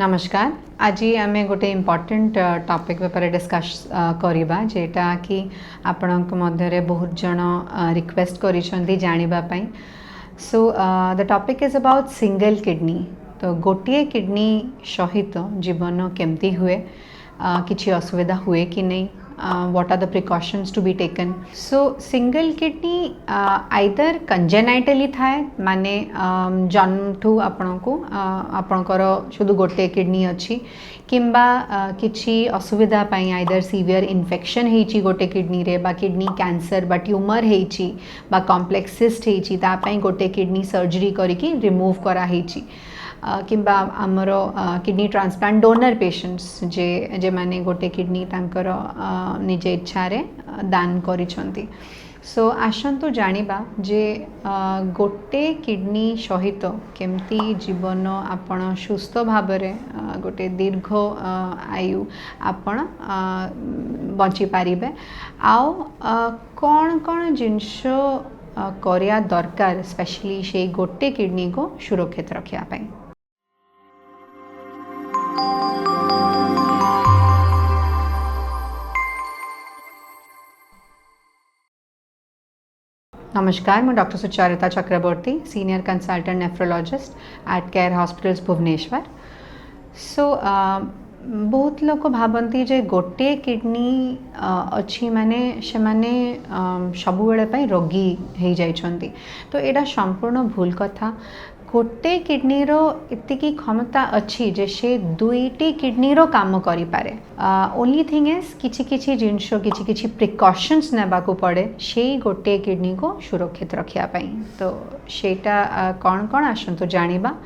नमस्कार। आज आम गोटे इम्पोर्टेंट टॉपिक पेपर डिस्कस करवा जेटा कि आपणक मध्य बहुत जन रिक्वेस्ट करिसेंती जानिबा पई। So the topic is about single kidney. तो गोटे किडनी सहित जीवन केमती हुए, किसी असुविधा हुए कि नहीं, what are the precautions to be taken. So single kidney either congenitally थाए माने जन्म ठू आपनको आपणकर शुद्ध गोटे किडनी अच्छी किंबा किसी असुविधा पाई आइदर सीवियर इन्फेक्शन होइची गोटे किडनी रे बा किडनी कैंसर बा ट्यूमर होइची बा कॉम्प्लेक्स सिस्ट होइची ता पई गोटे किडनी सर्जरी करिकी रिमूव करा होइची किंबा आमर किडनी ट्रांसप्लांट डोनर पेशेंट्स जे माने गोटे किडनी तांकर निज इच्छा रे दान करिसंती। सो आसंतु जानिबा जे गोटे किडनी सहित केमती जीवन आपण सुस्थ भाव गोटे दीर्घ आयु आपण बची पारिबे आउ कौन कौन जिनस करिया दरकार स्पेशली से गोटे किडनी को सुरक्षित रखिया पाई। नमस्कार, मैं doctor Sucharita Chakraborty, senior consultant nephrologist at Care Hospitals Bhubaneswar. So बहुत लोग भावती जे गोटे किडनी अच्छी माने से माने सबु बेले पई रोगी हो जाइछंती। तो एटा संपूर्ण भूल कथा। गोटे किडनी रो इतकी क्षमता अच्छी जे से दुईटी किडनी रो काम करि पारे। ओनली थिंग इज किछि किछि जिनस किछि किछि प्रिकॉशंस नेबा को पड़े से गोटे किडनी को सुरक्षित रखिया पई। तो सेटा कौन कौन आसंतु जानिबा।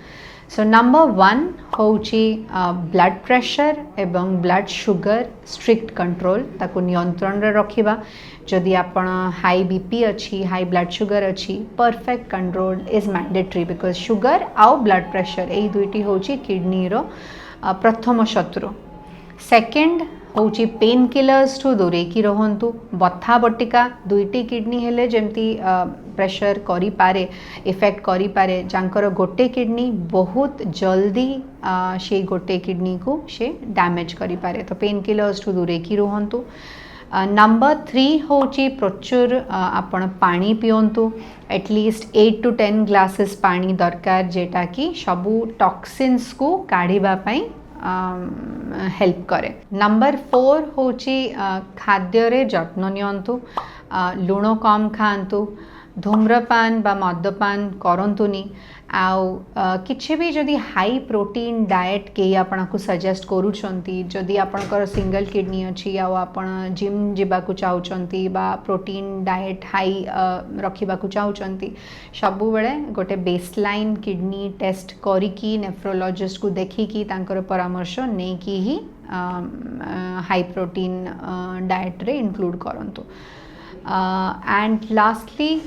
सो नंबर 1 होची ब्लड प्रेशर एवं ब्लड शुगर स्ट्रिक्ट कंट्रोल ताको नियंत्रण रे रखिबा। जदि आपण हाई बीपी अच्छी हाई ब्लड शुगर अच्छी perfect control is mandatory because sugar आउ ब्लड प्रेशर यही दुईटी होची किडनी रो प्रथम शत्रु। सेकेंड होची पेन किलर्स ठू दूरे की रहंतु। बथा बटिका दुईटी किडनी हेले जेमती प्रेशर करी पारे इफेक्ट करी पारे जांकर गोटे किडनी बहुत जल्दी से गोटे किडनी को से डैमेज करी पारे। तो पेन किलर्स ठू दूरे की रहंतु। नंबर 3 होची प्रचुर आपण पानी पियंतु। एटलिस्ट 8 to 10 ग्लासेस पानी दरकार जेटा कि सबू टॉक्सिन्स को काढ़िबा पई हेल्प करे। नंबर 4 होची खाद्य रे जत्न नियंतु। लुण कम खांतु। धूम्रपान बा मद्यपान करंतुनी। आउ किछि भी जदि हाई प्रोटीन डाएट के आपण को सजेस्ट करूछंती जदि आपणकर सिंगल किडनी अछि आ आपण जिम जिबाकू चाहूचंती बा प्रोटीन डाएट हाई रखिबाकू चाहूचंती सबु बेले गोटे बेसलाइन किडनी टेस्ट करिकी नेफ्रोलॉजिस्ट को देखिकी तांकर परामर्श नेकी ही हाई प्रोटीन डाएट रे इंक्लूड करंतु। एंड लास्टली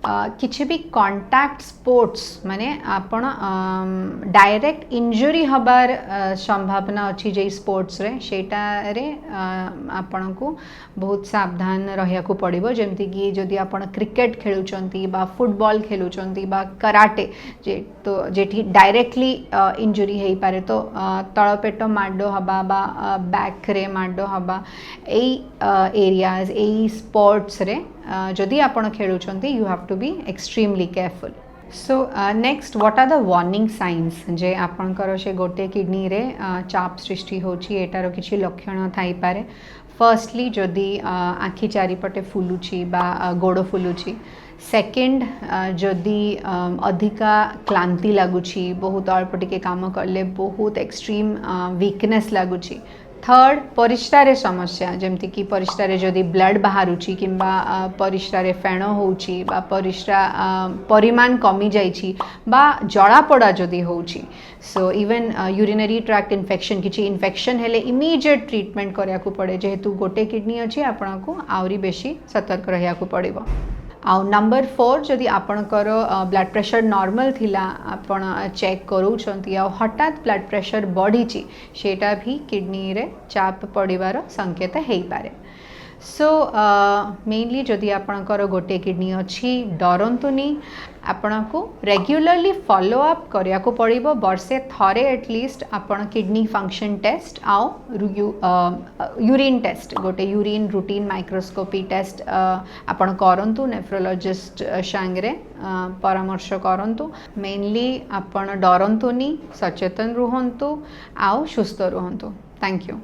किछि भी कॉन्टैक्ट स्पोर्ट्स माने आपण डायरेक्ट इंजुरी हबार संभावना अच्छी जे स्पोर्ट्स रे सेटा रे आपण को बहुत सावधान रहिया को पड़िबो। जेमति कि जदि आपण क्रिकेट खेलुचंती बा फुटबॉल खेलुचंती बा कराटे जे तो जेठी डायरेक्टली इंजुरी हेई पारे तो तळ पेट माडो हबा बा बैक रे माडो हबा एई एरियाज एई स्पोर्ट्स रे जदि आपण खेलुचंती you have to be extremely careful. So next what are the warning signs जे आपणकर से गोटे किडनी रे चाप सृष्टि होची एटार किछि लक्षण थाई पारे। फर्स्टली जदि आखि चारिपटे फुलुची बा गोड़ फुलुची। सेकेंड जदि अधिका क्लांति लगुची बहुत अल्प टिके काम करले बहुत एक्सट्रीम वीकनेस लगुची। थर्ड परिश्रारे समस्या जेमती कि परिश्रारे जदि ब्लड बाहरुची किंबा परिश्रारे फेण होउची बा परिश्रा परिमाण कमी जाइची बा जड़ापड़ा जदि होउची। So even urinary tract infection किछि इन्फेक्शन हेले इमीडिएट ट्रीटमेंट करिया को पड़े जेहेतु गोटे किडनी अछि आपण को आउरी बेसी सतर्क रहिया को पड़िबो। आउ नंबर 4 जदि आपणकर ब्लड प्रेशर नॉर्मल थिला आपण चेक करूछंती आ हठात ब्लड प्रेशर बढ़ीची सेटा भी किडनी रे चाप पड़िबार संकेत हेई पारे। सो मेनली जदि आपणकर गोटे किडनी अच्छी डरतुनि आपण को रेगुलरली फॉलो अप करिया को पड़िबो वर्षे थरे एटलिस्ट आपण किडनी फंक्शन टेस्ट आउ यूरिन टेस्ट गोटे यूरिन रूटीन माइक्रोस्कोपी टेस्ट आपण करंतु नेफ्रोलॉजिस्ट सांगरे परामर्श करंतु मेनली आपण डरंतुनि सचेतन रुहंतु आउ सुस्थ रुहंतु थैंक यू